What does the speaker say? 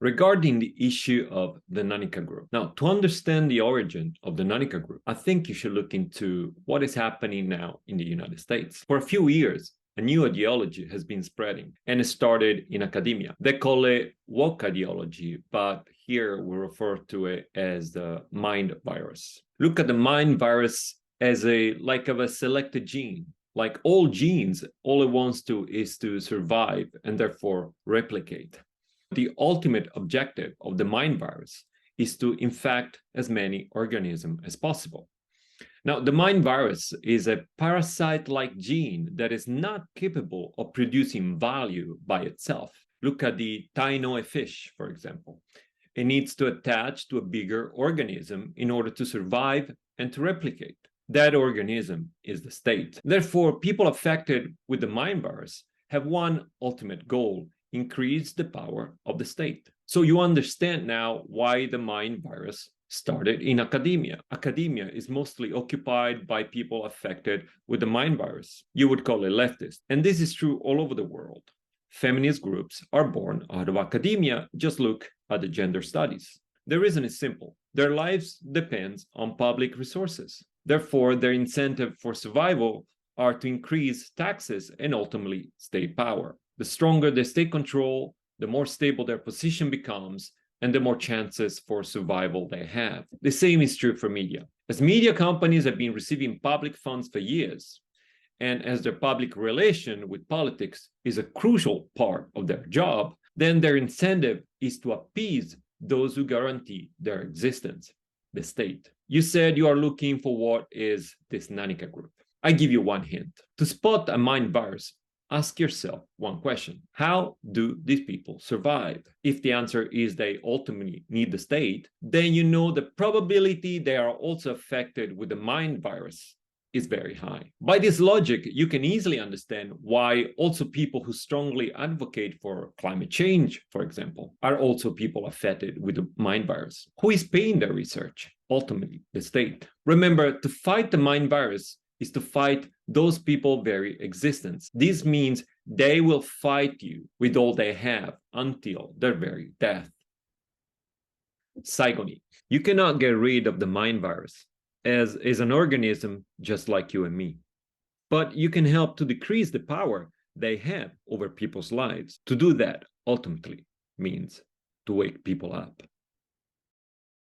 regarding the issue of the Nanika group. Now, to understand the origin of the Nanika group, I think you should look into what is happening now in the United States. For a few years, a new ideology has been spreading, and it started in academia. They call it woke ideology, but here we refer to it as the mind virus. Look at the mind virus as a selected gene. Like all genes, all it wants to is to survive and therefore replicate. The ultimate objective of the mind virus is to infect as many organisms as possible. Now, the mind virus is a parasite-like gene that is not capable of producing value by itself. Look at the Tainoe fish, for example. It needs to attach to a bigger organism in order to survive and to replicate. That organism is the state. Therefore, people affected with the mind virus have one ultimate goal: increase the power of the state. So you understand now why the mind virus started in academia. Academia is mostly occupied by people affected with the mind virus. You would call it leftist. And this is true all over the world. Feminist groups are born out of academia. Just look at the gender studies. The reason is simple. Their lives depend on public resources. Therefore, their incentive for survival are to increase taxes and ultimately state power. The stronger the state control, the more stable their position becomes, and the more chances for survival they have. The same is true for media. As media companies have been receiving public funds for years, and as their public relation with politics is a crucial part of their job, then their incentive is to appease those who guarantee their existence, the state. You said you are looking for what is this Nanika group. I give you one hint. To spot a mind virus, ask yourself one question. How do these people survive? If the answer is they ultimately need the state, then you know the probability they are also affected with the mind virus is very high. By this logic, you can easily understand why also people who strongly advocate for climate change, for example, are also people affected with the mind virus. Who is paying their research? Ultimately, the state. Remember, to fight the mind virus is to fight those people's very existence. This means they will fight you with all they have until their very death. 最後に, you cannot get rid of the mind virus, as is an organism just like you and me. But you can help to decrease the power they have over people's lives. To do that ultimately means to wake people up.